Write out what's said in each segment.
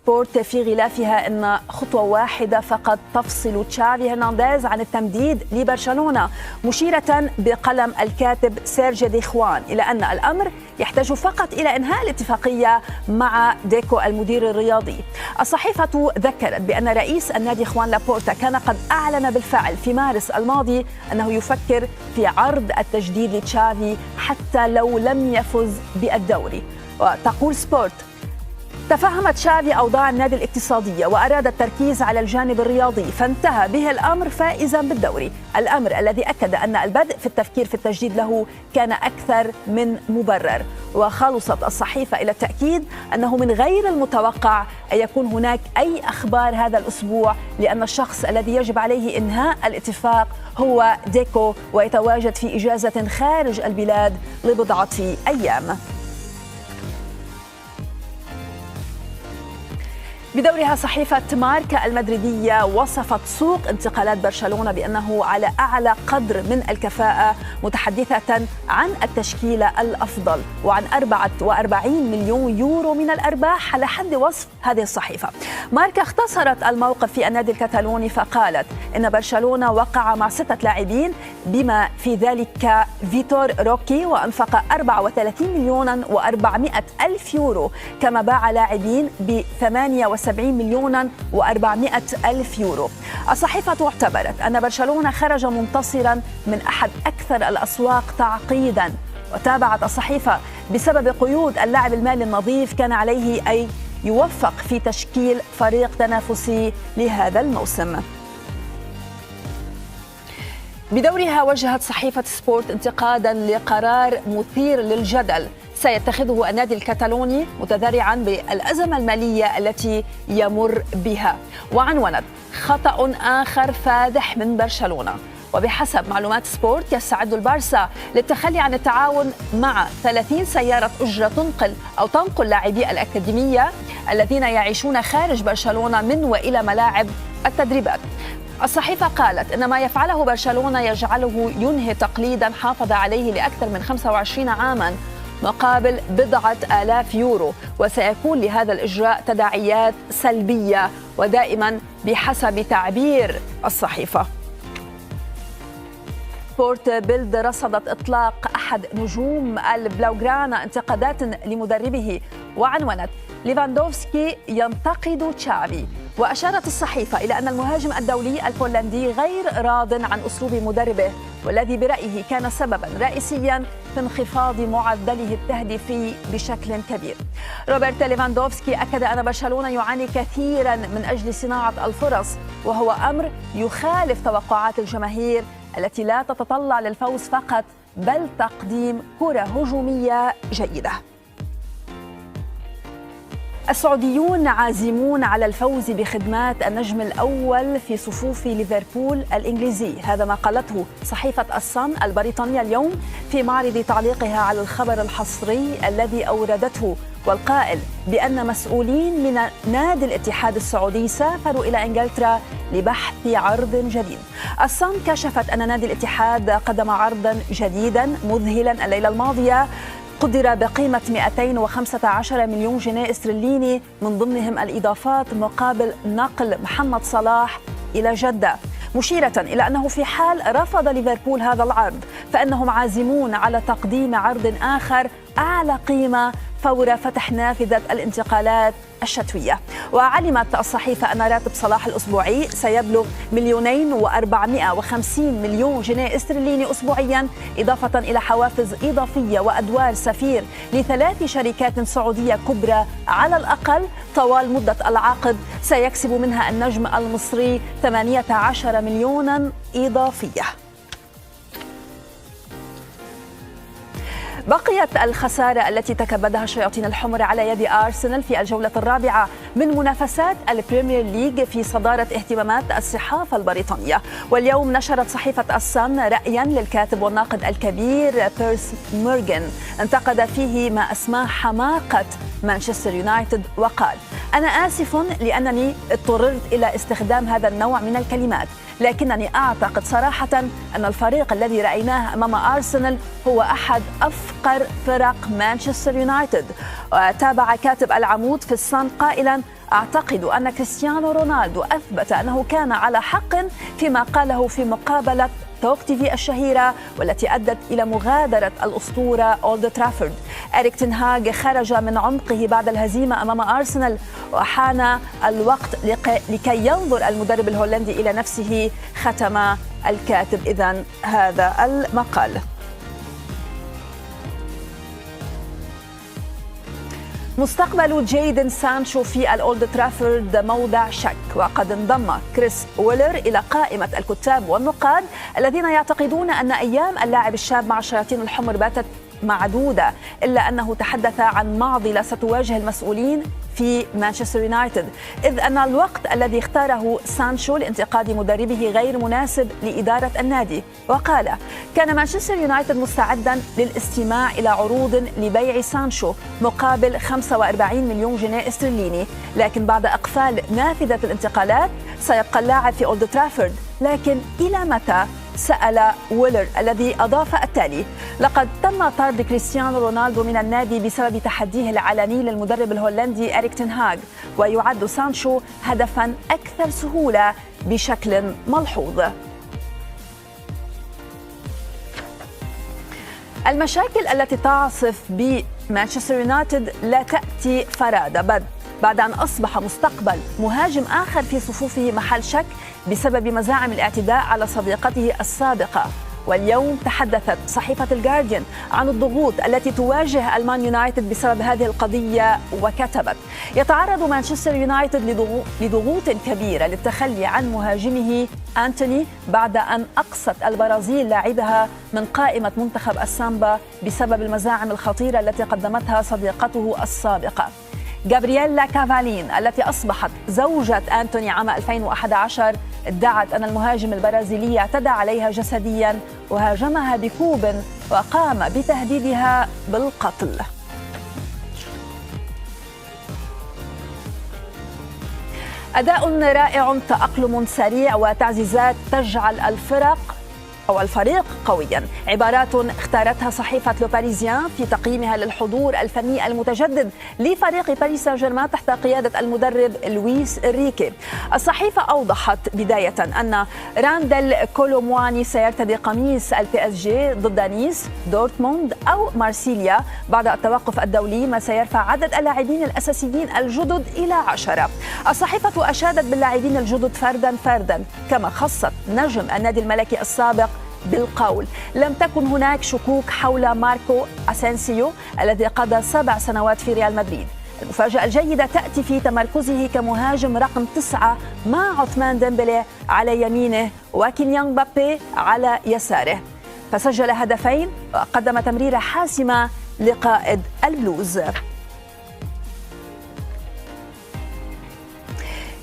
سبورت في غلافها أن خطوة واحدة فقط تفصل تشافي هرنانديز عن التمديد لبرشلونة، مشيرة بقلم الكاتب سيرجي ديخوان إلى أن الأمر يحتاج فقط إلى إنهاء الاتفاقية مع ديكو المدير الرياضي. الصحيفة ذكرت بأن رئيس النادي خوان لابورتا كان قد أعلن بالفعل في مارس الماضي أنه يفكر في عرض التجديد لتشافي حتى لو لم يفز بالدوري. وتقول سبورت: تفهمت تشافي أوضاع النادي الاقتصادية وأراد التركيز على الجانب الرياضي، فانتهى به الأمر فائزا بالدوري، الأمر الذي أكد أن البدء في التفكير في التجديد له كان أكثر من مبرر. وخلصت الصحيفة إلى التأكيد أنه من غير المتوقع أن يكون هناك أي أخبار هذا الأسبوع، لأن الشخص الذي يجب عليه إنهاء الاتفاق هو ديكو، ويتواجد في إجازة خارج البلاد لبضعة أيام. بدورها صحيفة ماركا المدريدية وصفت سوق انتقالات برشلونة بأنه على أعلى قدر من الكفاءة، متحدثة عن التشكيلة الأفضل وعن 44 مليون يورو من الأرباح على حد وصف هذه الصحيفة. ماركا اختصرت الموقف في النادي الكتالوني فقالت إن برشلونة وقع مع 6 لاعبين بما في ذلك فيتور روكي، وأنفق 34 مليون و400 ألف يورو، كما باع لاعبين ب 78 مليون و400 ألف يورو. الصحيفة اعتبرت أن برشلونة خرج منتصرا من أحد أكثر الأسواق تعقيدا. وتابعت الصحيفة: بسبب قيود اللاعب المالي النظيف كان عليه أن يوفق في تشكيل فريق تنافسي لهذا الموسم. بدورها وجهت صحيفة سبورت انتقادا لقرار مثير للجدل سيتخذه النادي الكتالوني متذرعا بالأزمة المالية التي يمر بها، وعنونت: خطأ آخر فادح من برشلونة. وبحسب معلومات سبورت يستعد البارسا للتخلي عن التعاون مع 30 سيارة أجرة تنقل لاعبي الأكاديمية الذين يعيشون خارج برشلونة من وإلى ملاعب التدريبات. الصحيفة قالت إن ما يفعله برشلونة يجعله ينهي تقليدا حافظ عليه لأكثر من 25 عاما مقابل بضعة آلاف يورو، وسيكون لهذا الإجراء تداعيات سلبية، ودائما بحسب تعبير الصحيفة. سبورت بيلد رصدت إطلاق أحد نجوم البلاوغرانا انتقادات لمدربه، وعنونت: ليفاندوفسكي ينتقد تشافي. وأشارت الصحيفة إلى أن المهاجم الدولي البولندي غير راض عن أسلوب مدربه، والذي برأيه كان سببا رئيسيا في انخفاض معدله التهديفي بشكل كبير. روبرت ليفاندوفسكي أكد أن برشلونة يعاني كثيرا من أجل صناعة الفرص، وهو أمر يخالف توقعات الجماهير التي لا تتطلع للفوز فقط بل تقديم كرة هجومية جيدة. السعوديون عازمون على الفوز بخدمات النجم الأول في صفوف ليفربول الإنجليزي، هذا ما قالته صحيفة الصن البريطانية اليوم في معرض تعليقها على الخبر الحصري الذي أوردته، والقائل بأن مسؤولين من نادي الاتحاد السعودي سافروا إلى إنجلترا لبحث عرض جديد. الصن كشفت أن نادي الاتحاد قدم عرضا جديدا مذهلا الليلة الماضية قدر بقيمة 215 مليون جنيه استرليني، من ضمنهم الإضافات مقابل نقل محمد صلاح إلى جدة، مشيرة إلى أنه في حال رفض ليفربول هذا العرض فإنهم عازمون على تقديم عرض آخر أعلى قيمة فور فتح نافذة الانتقالات الشتوية. وعلمت الصحيفة أن راتب صلاح الأسبوعي سيبلغ 2,450 مليون جنيه استرليني أسبوعيا، إضافة إلى حوافز إضافية وأدوار سفير ل3 شركات سعودية كبرى على الأقل طوال مدة العقد، سيكسب منها النجم المصري 18 مليونا إضافية. بقيت الخسارة التي تكبدها الشياطين الحمر على يد أرسنال في الجولة الرابعة من منافسات البريمير ليج في صدارة اهتمامات الصحافة البريطانية. واليوم نشرت صحيفة الصن رأيا للكاتب والناقد الكبير بيرس مورغان انتقد فيه ما أسماه حماقة مانشستر يونايتد، وقال: أنا آسف لأنني اضطررت إلى استخدام هذا النوع من الكلمات، لكنني أعتقد صراحة أن الفريق الذي رأيناه أمام أرسنال هو أحد أفقر فرق مانشستر يونايتد. وتابع كاتب العمود في الصن قائلا: أعتقد أن كريستيانو رونالدو أثبت أنه كان على حق فيما قاله في مقابلة توك تي في الشهيرة والتي أدت إلى مغادرة الأسطورة أولد ترافورد. إريك تين هاغ خرج من عمقه بعد الهزيمة أمام أرسنال، وحان الوقت لكي ينظر المدرب الهولندي إلى نفسه، ختم الكاتب إذن هذا المقال. مستقبل جيدن سانشو في الأولد ترافورد موضع شك، وقد انضم كريس ويلر إلى قائمة الكتاب والنقاد الذين يعتقدون أن أيام اللاعب الشاب مع الشياطين الحمر باتت معدودة، إلا أنه تحدث عن معضلة ستواجه المسؤولين في مانشستر يونايتد، إذ أن الوقت الذي اختاره سانشو لانتقاد مدربه غير مناسب لإدارة النادي. وقال: كان مانشستر يونايتد مستعدا للاستماع إلى عروض لبيع سانشو مقابل 45 مليون جنيه استرليني، لكن بعد إقفال نافذة الانتقالات سيبقى اللاعب في أولد ترافورد. لكن إلى متى؟ سأل ويلر، الذي أضاف التالي: لقد تم طرد كريستيانو رونالدو من النادي بسبب تحديه العلني للمدرب الهولندي إريك تين هاغ، ويعد سانشو هدفا أكثر سهولة بشكل ملحوظ. المشاكل التي تعصف بمانشستر يونايتد لا تأتي فرادى، بل بعد أن أصبح مستقبل مهاجم آخر في صفوفه محل شك بسبب مزاعم الاعتداء على صديقته السابقة. واليوم تحدثت صحيفة الجارديان عن الضغوط التي تواجه المان يونايتد بسبب هذه القضية، وكتبت: يتعرض مانشستر يونايتد لضغوط كبيرة للتخلي عن مهاجمه أنتوني بعد أن أقصت البرازيل لاعبها من قائمة منتخب السامبا بسبب المزاعم الخطيرة التي قدمتها صديقته السابقة. جابرييلا كافالين التي أصبحت زوجة أنتوني عام 2011 ادعت أن المهاجم البرازيلي اعتدى عليها جسديا وهاجمها بكوب وقام بتهديدها بالقتل. أداء رائع، تأقلم سريع، وتعزيزات تجعل الفريق قويا، عبارات اختارتها صحيفة لو باريزيان في تقييمها للحضور الفني المتجدد لفريق باريس سان جيرمان تحت قيادة المدرب لويس إنريكي. الصحيفة أوضحت بداية أن راندل كولومواني سيرتدي قميص البي اس جي ضد نيس، دورتموند أو مارسيليا بعد التوقف الدولي، ما سيرفع عدد اللاعبين الأساسيين الجدد إلى 10. الصحيفة أشادت باللاعبين الجدد فردا كما خصت نجم النادي الملكي السابق بالقول: لم تكن هناك شكوك حول ماركو أسينسيو الذي قضى 7 سنوات في ريال مدريد. المفاجأة الجيدة تأتي في تمركزه كمهاجم رقم 9 مع عثمان ديمبلي على يمينه وكيليان مبابي على يساره، فسجل هدفين وقدم تمريرة حاسمة لقائد البلوز.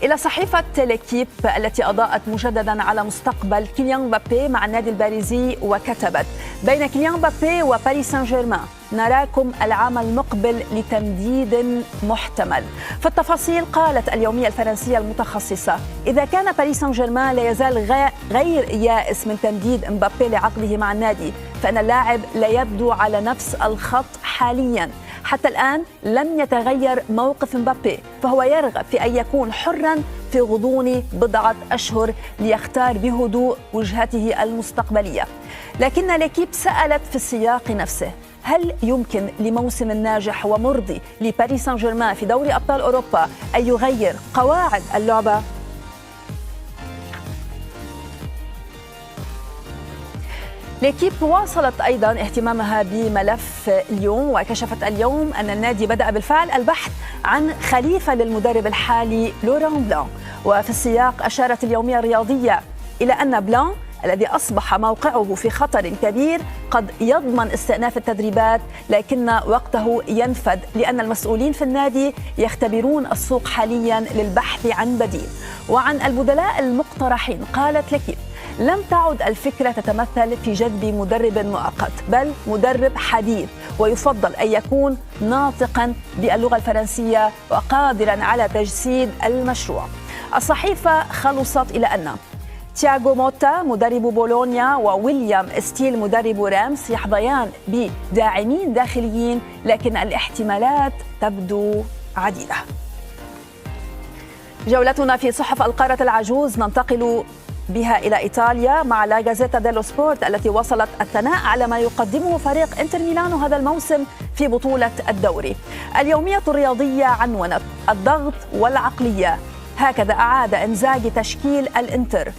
إلى صحيفة ليكيب التي أضاءت مجددا على مستقبل كيليان مبابي مع النادي الباريزي، وكتبت: بين كيليان مبابي وباريس سان جيرمان نراكم العام المقبل لتمديد محتمل. في التفاصيل قالت اليومية الفرنسية المتخصصة: إذا كان باريس سان جيرمان لا يزال غير يائس من تمديد مبابي لعقده مع النادي، فإن اللاعب لا يبدو على نفس الخط حاليا. حتى الآن لم يتغير موقف مبابي، فهو يرغب في أن يكون حرا في غضون بضعة أشهر ليختار بهدوء وجهته المستقبلية. لكن ليكيب سألت في السياق نفسه: هل يمكن لموسم ناجح ومرضي لباريس سان جيرمان في دوري أبطال أوروبا أن يغير قواعد اللعبة؟ ليكيب واصلت أيضا اهتمامها بملف اليوم، وكشفت اليوم أن النادي بدأ بالفعل البحث عن خليفة للمدرب الحالي لوران بلان. وفي السياق أشارت اليومية الرياضية إلى أن بلان الذي أصبح موقعه في خطر كبير قد يضمن استئناف التدريبات، لكن وقته ينفد لأن المسؤولين في النادي يختبرون السوق حاليا للبحث عن بديل. وعن البدلاء المقترحين قالت ليكيب: لم تعد الفكرة تتمثل في جذب مدرب مؤقت، بل مدرب حديث، ويفضل أن يكون ناطقا باللغة الفرنسية وقادرا على تجسيد المشروع. الصحيفة خلصت إلى أن تياغو موتا مدرب بولونيا وويليام ستيل مدرب رامس يحظيان بداعمين داخليين، لكن الاحتمالات تبدو عديدة. جولتنا في صحف القارة العجوز ننتقل بها إلى إيطاليا مع لا جازيتا ديلو سبورت التي وصلت الثناء على ما يقدمه فريق إنتر ميلانو هذا الموسم في بطولة الدوري. اليومية الرياضية عنونت الضغط والعقلية، هكذا أعاد إنزاغي تشكيل الإنتر،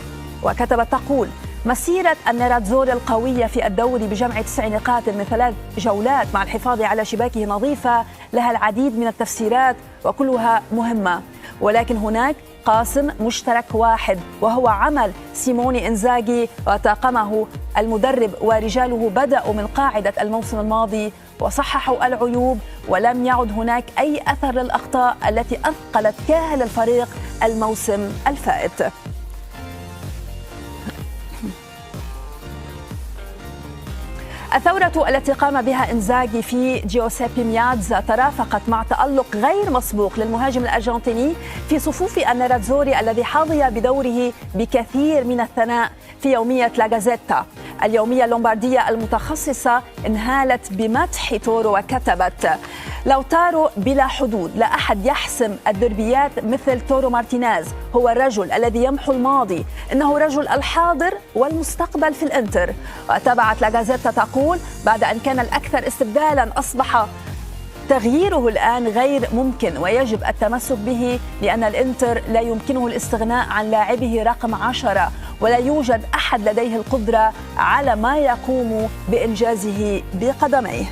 وكتبت تقول: مسيرة النيراتزوري القوية في الدوري بجمع 9 نقاط من 3 جولات مع الحفاظ على شباكه نظيفة لها العديد من التفسيرات وكلها مهمة، ولكن هناك قاسم مشترك واحد وهو عمل سيموني إنزاغي وطاقمه المدرب ورجاله. بدأوا من قاعدة الموسم الماضي وصححوا العيوب، ولم يعد هناك أي أثر للأخطاء التي أثقلت كاهل الفريق الموسم الفائت. الثورة التي قام بها إنزاغي في جيوسيبي مياتزا ترافقت مع تألق غير مسبوق للمهاجم الأرجنتيني في صفوف النيراتزوري الذي حظي بدوره بكثير من الثناء في يومية لا جازيتا. اليومية اللومباردية المتخصصة انهالت بمدح تورو وكتبت: لو تارو بلا حدود، لا أحد يحسم الدربيات مثل تورو مارتينيز، هو الرجل الذي يمحو الماضي، إنه رجل الحاضر والمستقبل في الإنتر. وتابعت لا جازيتا تقول: بعد أن كان الأكثر استبدالا أصبح تغييره الآن غير ممكن ويجب التمسك به، لأن الإنتر لا يمكنه الاستغناء عن لاعبه رقم 10 ولا يوجد أحد لديه القدرة على ما يقوم بإنجازه بقدميه.